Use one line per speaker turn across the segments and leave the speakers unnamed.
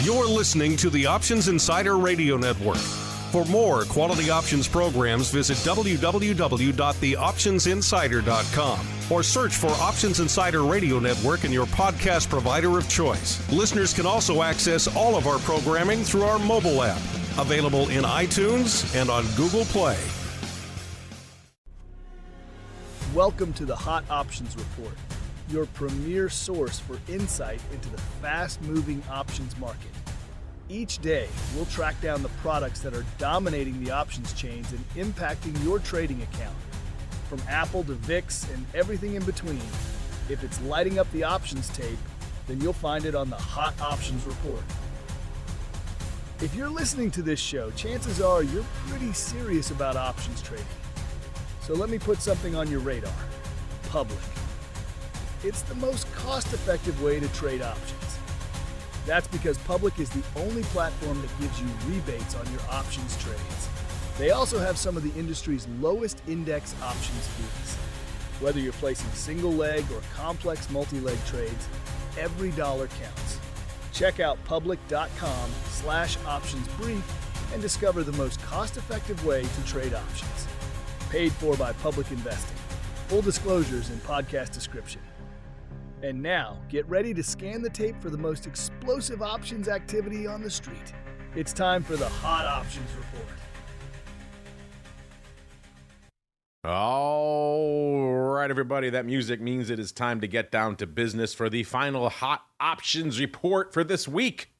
You're listening to the Options Insider Radio Network. For more quality options programs, visit www.theoptionsinsider.com or search for Options Insider Radio Network in your podcast provider of choice. Listeners can also access all of our programming through our mobile app, available in iTunes and on Google Play.
Welcome to the Hot Options Report, your premier source for insight into the fast-moving options market. Each day, we'll track down the products that are dominating the options chains and impacting your trading account. From Apple to VIX and everything in between, if it's lighting up the options tape, then you'll find it on the Hot Options Report. If you're listening to this show, chances are you're pretty serious about options trading. So let me put something on your radar. Public. It's the most cost-effective way to trade options. That's because Public is the only platform that gives you rebates on your options trades. They also have some of the industry's lowest index options fees. Whether you're placing single leg or complex multi-leg trades, every dollar counts. Check out public.com/optionsbrief and discover the most cost-effective way to trade options. Paid for by Public Investing. Full disclosures in podcast description. And now, get ready to scan the tape for the most explosive options activity on the street. It's time for the Hot Options Report.
All right, everybody, that music means it is time to get down to business for the final Hot Options Report for this week.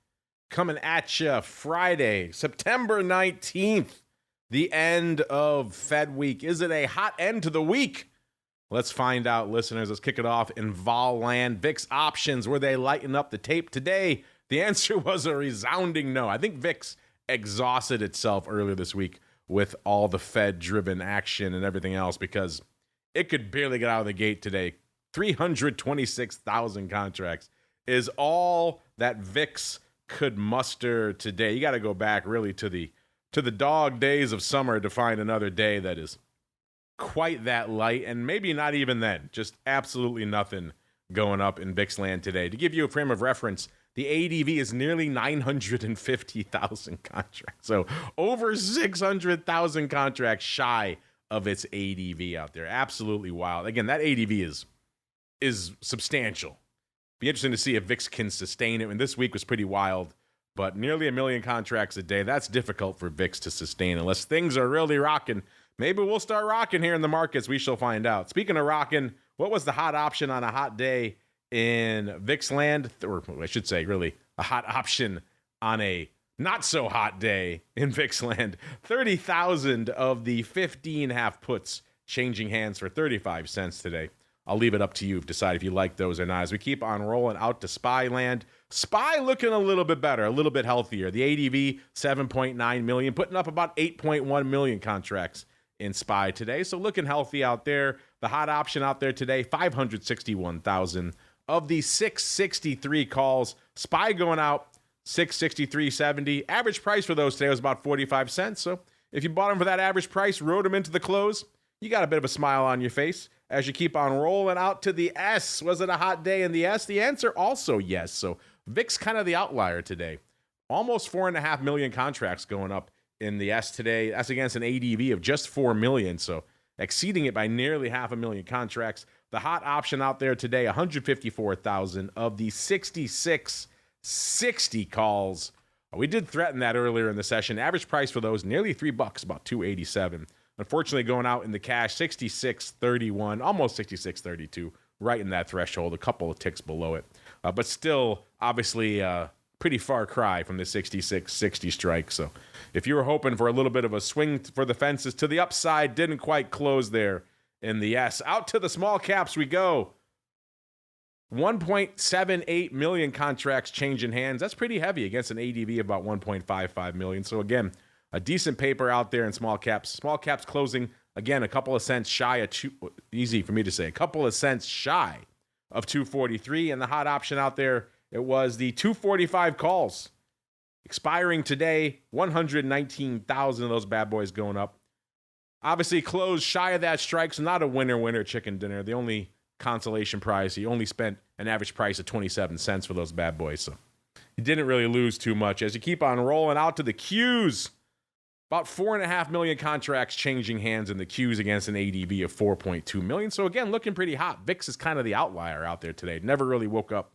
Coming at you Friday, September 19th, the end of Fed week. Is it a hot end to the week? Let's find out, listeners. Let's kick it off in vol land. VIX options, were they lighting up the tape today? The answer was a resounding no. I think VIX exhausted itself earlier this week with all the Fed-driven action and everything else because it could barely get out of the gate today. 326,000 contracts is all that VIX could muster today. You got to go back really to the dog days of summer to find another day that is quite that light, and maybe not even then. Just absolutely nothing going up in VIX land today. To give you a frame of reference, the ADV is nearly 950,000 contracts. So over 600,000 contracts shy of its ADV out there. Absolutely wild. Again, that ADV is substantial. Be interesting to see if VIX can sustain it. And this week was pretty wild, but nearly 1 million contracts a day. That's difficult for VIX to sustain unless things are really rocking. Maybe we'll start rocking here in the markets. We shall find out. Speaking of rocking, what was the hot option on a hot day in VIX land? Or I should say, really, a hot option on a not so hot day in VIX land. 30,000 of the 15 half puts changing hands for 35 cents today. I'll leave it up to you to decide if you like those or not. As we keep on rolling out to SPY land, SPY looking a little bit better, a little bit healthier. The ADV, 7.9 million, putting up about 8.1 million contracts in SPY today. So looking healthy out there. The hot option out there today, 561,000 of the 663 calls. SPY going out 663.70. Average price for those today was about 45 cents. So if you bought them for that average price, rode them into the close, you got a bit of a smile on your face as you keep on rolling out to the S. Was it a hot day in the S? The answer also yes. So VIX kind of the outlier today. Almost 4.5 million contracts going up in the S today. That's against an ADV of just 4 million, so exceeding it by nearly 500,000 contracts. The hot option out there today, 154,000 of the 6660 calls. We did threaten that earlier in the session. Average price for those, nearly $3, about $2.87. Unfortunately, going out in the cash, 66.31, almost 66.32, right in that threshold, a couple of ticks below it. But still, obviously, pretty far cry from the 66.60 strike. So if you were hoping for a little bit of a swing for the fences to the upside, didn't quite close there in the S. Out to the small caps we go. 1.78 million contracts changing hands. That's pretty heavy against an ADV of about 1.55 million. So again, a decent paper out there in small caps. Small caps closing, again, a couple of cents shy of easy for me to say, a couple of cents shy of 243. And the hot option out there, it was the 245 calls. Expiring today, 119,000 of those bad boys going up. Obviously closed shy of that strike, so not a winner chicken dinner. The only consolation prize, he only spent an average price of 27 cents for those bad boys. So you didn't really lose too much. As you keep on rolling out to the Qs, about 4.5 million contracts changing hands in the Qs against an ADV of 4.2 million. So again, looking pretty hot. VIX is kind of the outlier out there today. Never really woke up.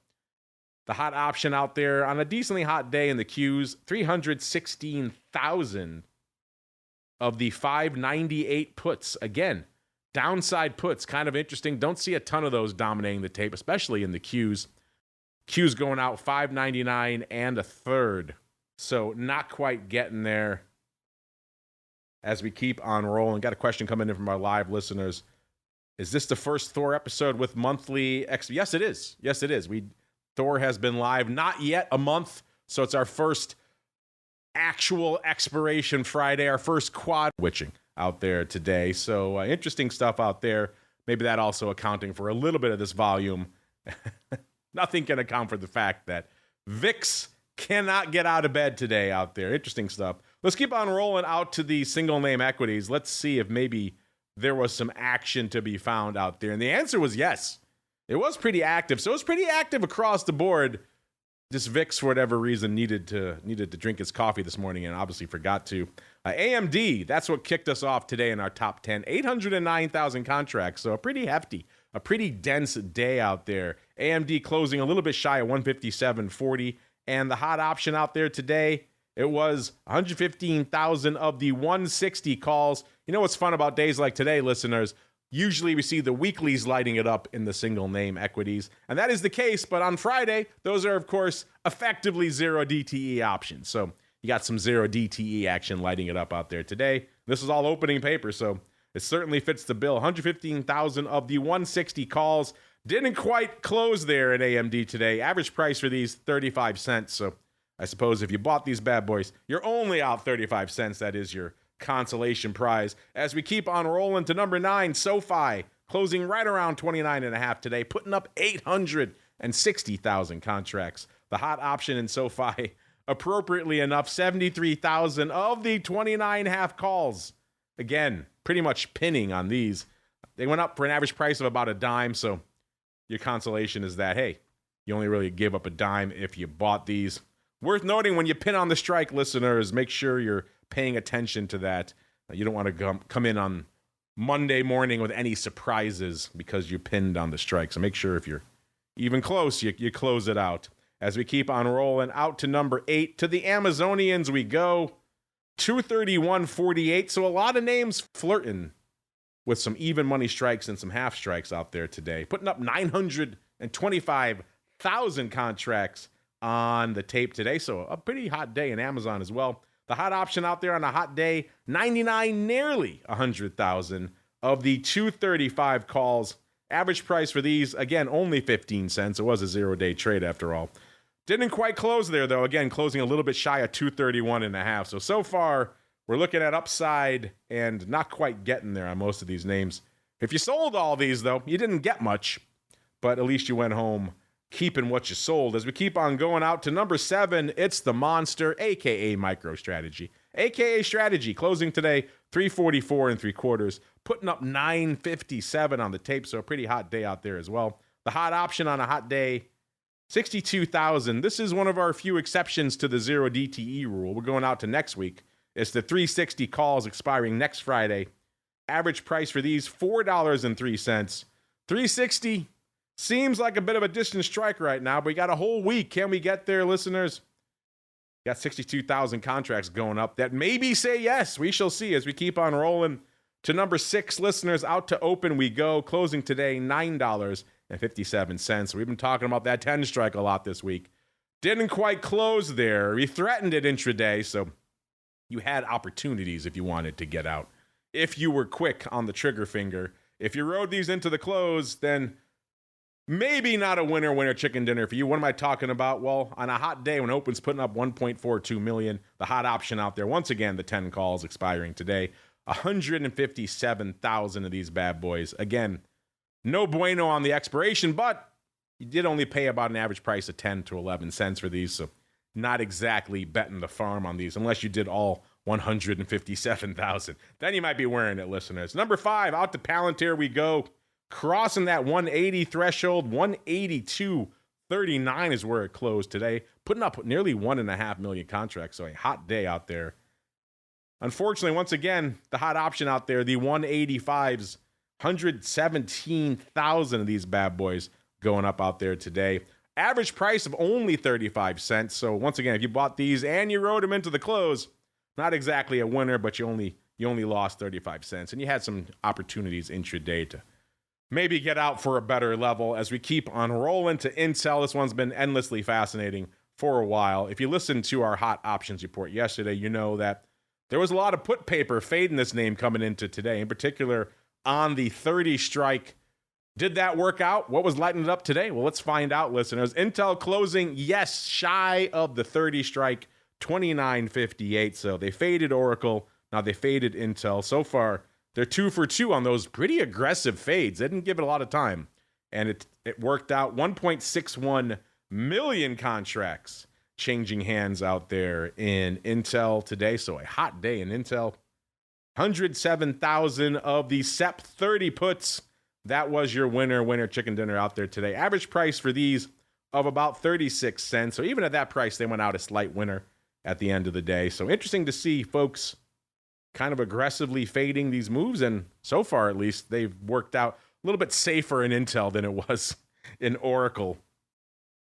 The hot option out there on a decently hot day in the Qs, 316,000 of the 598 puts. Again, downside puts, kind of interesting. Don't see a ton of those dominating the tape, especially in the Qs. Qs going out 599 and a third. So not quite getting there as we keep on rolling. Got a question coming in from our live listeners. Is this the first Thor episode with monthly Yes, it is. Yes, it is. Thor has been live not yet a month, so it's our first actual expiration Friday, our first quad witching out there today. So interesting stuff out there. Maybe that also accounting for a little bit of this volume. Nothing can account for the fact that VIX cannot get out of bed today out there. Interesting stuff. Let's keep on rolling out to the single name equities. Let's see if maybe there was some action to be found out there. And the answer was yes. It was pretty active. So it was pretty active across the board. This VIX, for whatever reason, needed to drink his coffee this morning and obviously forgot to. AMD, that's what kicked us off today in our top 10. 809,000 contracts, so a pretty hefty, a pretty dense day out there. AMD closing a little bit shy of 157.40. And the hot option out there today, it was 115,000 of the 160 calls. You know what's fun about days like today, listeners? Usually we see the weeklies lighting it up in the single name equities. And that is the case, but on Friday, those are, of course, effectively zero DTE options. So you got some zero DTE action lighting it up out there today. This is all opening paper, so it certainly fits the bill. 115,000 of the 160 calls. Didn't quite close there at AMD today. Average price for these, 35 cents. So I suppose if you bought these bad boys, you're only out 35 cents. That is your consolation prize. As we keep on rolling to number 9, SoFi, closing right around 29.5 today, putting up 860,000 contracts. The hot option in SoFi, appropriately enough, 73,000 of the 29.5 calls. Again, pretty much pinning on these. They went up for an average price of about a dime, so your consolation is that, hey, you only really give up a dime if you bought these. Worth noting, when you pin on the strike, listeners, make sure you're paying attention to that. You don't want to come in on Monday morning with any surprises because you pinned on the strike. So make sure if you're even close, you close it out. As we keep on rolling out to number 8, to the Amazonians we go. 231.48. So a lot of names flirting with some even money strikes and some half strikes out there today. Putting up 925,000 contracts on the tape today. So a pretty hot day in Amazon as well. The hot option out there on a hot day, 99, nearly 100,000 of the 235 calls. Average price for these, again, only 15 cents. It was a 0-day trade after all. Didn't quite close there, though. Again, closing a little bit shy of 231.5. So far, we're looking at upside and not quite getting there on most of these names. If you sold all these, though, you didn't get much, but at least you went home keeping what you sold. As we keep on going out to number 7, it's the monster, a.k.a. MicroStrategy. A.k.a. Strategy, closing today, 344.75, putting up 957 on the tape, so a pretty hot day out there as well. The hot option on a hot day, 62,000. This is one of our few exceptions to the zero DTE rule. We're going out to next week. It's the 360 calls expiring next Friday. Average price for these, $4.03. 360 seems like a bit of a distant strike right now, but we got a whole week. Can we get there, listeners? Got 62,000 contracts going up that maybe say yes. We shall see as we keep on rolling to number 6, listeners. Out to open we go. Closing today, $9.57. We've been talking about that 10 strike a lot this week. Didn't quite close there. We threatened it intraday, so you had opportunities if you wanted to get out. If you were quick on the trigger finger. If you rode these into the close, then maybe not a winner chicken dinner for you. What am I talking about? Well, on a hot day when Open's putting up 1.42 million, the hot option out there, once again, the 10 calls expiring today, 157,000 of these bad boys. Again, no bueno on the expiration, but you did only pay about an average price of 10 to 11 cents for these, so not exactly betting the farm on these, unless you did all 157,000. Then you might be wearing it, listeners. Number 5, out to Palantir we go. Crossing that 180 threshold, 182.40 39 is where it closed today, putting up nearly 1.5 million contracts. So a hot day out there. Unfortunately, once again, the hot option out there, the 185s, 117,000 of these bad boys going up out there today. Average price of only 35 cents. So once again, if you bought these and you rode them into the close, not exactly a winner, but you only lost 35 cents. And you had some opportunities intraday to maybe get out for a better level. As we keep on rolling to Intel, this one's been endlessly fascinating for a while. If you listened to our hot options report yesterday, you know that there was a lot of put paper fading this name coming into today, in particular on the 30 strike. Did that work out? What was lighting it up today? Well, let's find out, listeners. Intel closing, yes, shy of the 30 strike, 29.58. So they faded Oracle. Now they faded Intel. So far, they're 2 for 2 on those pretty aggressive fades. They didn't give it a lot of time. And it worked out. 1.61 million contracts changing hands out there in Intel today. So a hot day in Intel. 107,000 of the SEP 30 puts. That was your winner chicken dinner out there today. Average price for these of about 36 cents. So even at that price, they went out a slight winner at the end of the day. So interesting to see folks kind of aggressively fading these moves. And so far, at least, they've worked out a little bit safer in Intel than it was in Oracle.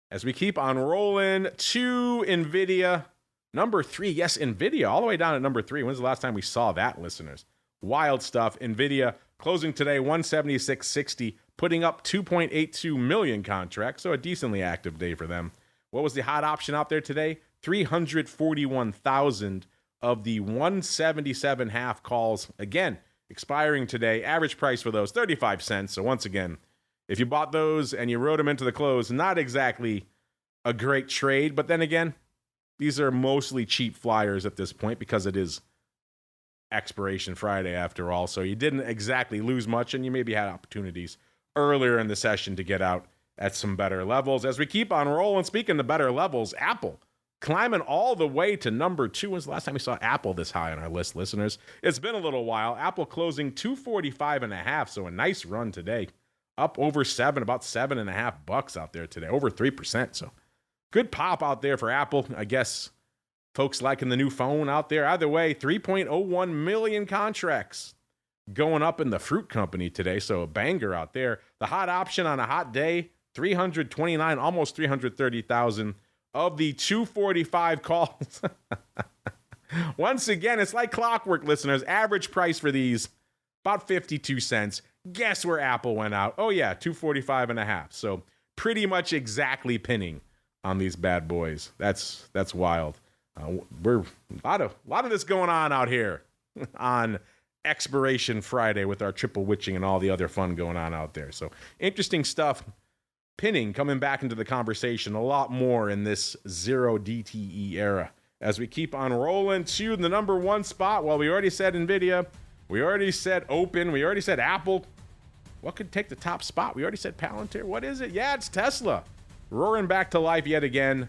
As we keep on rolling to NVIDIA, number 3. Yes, NVIDIA, all the way down at number 3. When's the last time we saw that, listeners? Wild stuff. NVIDIA closing today 176.60, putting up 2.82 million contracts. So a decently active day for them. What was the hot option out there today? 341,000 of the 177 half calls. Again, expiring today. Average price for those, 35 cents. So once again, if you bought those and you rode them into the close, not exactly a great trade. But then again, these are mostly cheap flyers at this point because it is expiration Friday after all. So you didn't exactly lose much, and you maybe had opportunities earlier in the session to get out at some better levels. As we keep on rolling, speaking of better levels, Apple climbing all the way to number 2. When's the last time we saw Apple this high on our list, listeners? It's been a little while. Apple closing 245.5, so a nice run today. Up over 7, about $7.50 out there today, over 3%. So good pop out there for Apple. I guess folks liking the new phone out there. Either way, 3.01 million contracts going up in the fruit company today. So a banger out there. The hot option on a hot day, 329, almost 330,000 of the 245 calls. Once again, it's like clockwork, listeners. Average price for these, about 52 cents. Guess where Apple went out? Oh yeah, 245.5. So pretty much exactly pinning on these bad boys. That's wild. We're a lot of this going on out here on Expiration Friday with our triple witching and all the other fun going on out there. So interesting stuff. Pinning coming back into the conversation a lot more in this 0 DTE era. As we keep on rolling to the number 1 spot, well, we already said NVIDIA. We already said Open. We already said Apple. What could take the top spot? We already said Palantir. What is it? Yeah, it's Tesla. Roaring back to life yet again.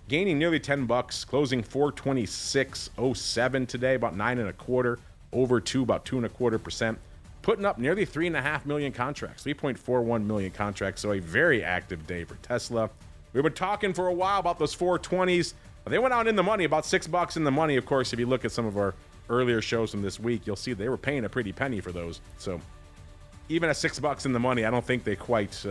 Gaining nearly $10, closing 426.07 today, about 9.25, over 2, about 2.25%. Putting up nearly 3.5 million contracts, 3.41 million contracts. So a very active day for Tesla. We've been talking for a while about those 420s. They went out in the money, about $6 in the money. Of course, if you look at some of our earlier shows from this week, you'll see they were paying a pretty penny for those. So even at $6 in the money, I don't think they quite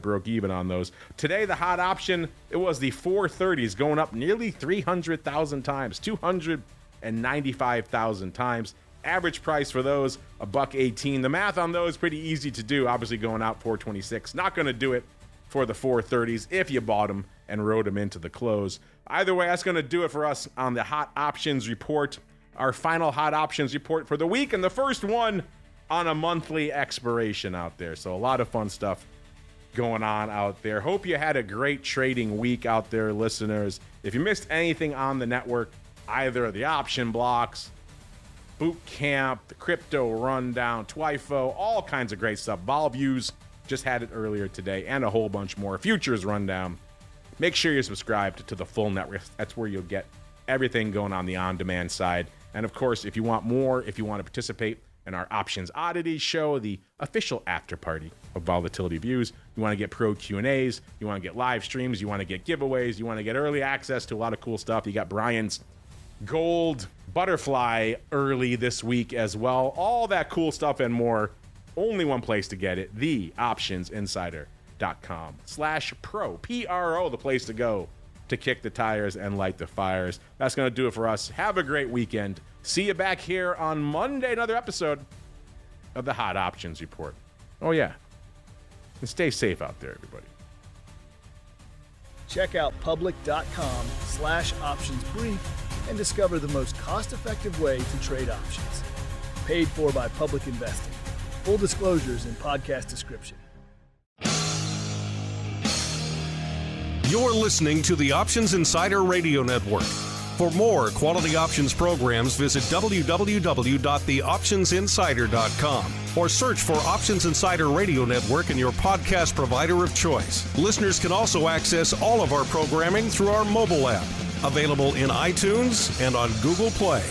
broke even on those. Today, the hot option, it was the 430s going up nearly 300,000 times, 295,000 times. Average price for those, $1.18. The math on those pretty easy to do. Obviously going out 426. Not going to do it for the 430s if you bought them and rode them into the close. Either way, that's going to do it for us on the hot options report. Our final hot options report for the week, and the first one on a monthly expiration out there. So a lot of fun stuff going on out there. Hope you had a great trading week out there, listeners. If you missed anything on the network, either the option blocks, boot camp, the crypto rundown, TWIFO, all kinds of great stuff. Vol Views just had it earlier today, and a whole bunch more. Futures rundown. Make sure you're subscribed to the full network. That's where you'll get everything going on the on-demand side. And of course, if you want more, if you want to participate and our Options Oddity show, the official after party of Volatility Views. You want to get pro Q&As, you want to get live streams, you want to get giveaways, you want to get early access to a lot of cool stuff. You got Brian's gold butterfly early this week as well. All that cool stuff and more. Only one place to get it, theoptionsinsider.com/pro. P-R-O, the place to go to kick the tires and light the fires. That's going to do it for us. Have a great weekend. See you back here on Monday, another episode of the Hot Options Report. Oh, yeah. And stay safe out there, everybody.
Check out public.com/optionsbrief and discover the most cost-effective way to trade options. Paid for by Public Investing. Full disclosures in podcast description.
You're listening to the Options Insider Radio Network. For more quality options programs, visit www.theoptionsinsider.com or search for Options Insider Radio Network in your podcast provider of choice. Listeners can also access all of our programming through our mobile app, available in iTunes and on Google Play.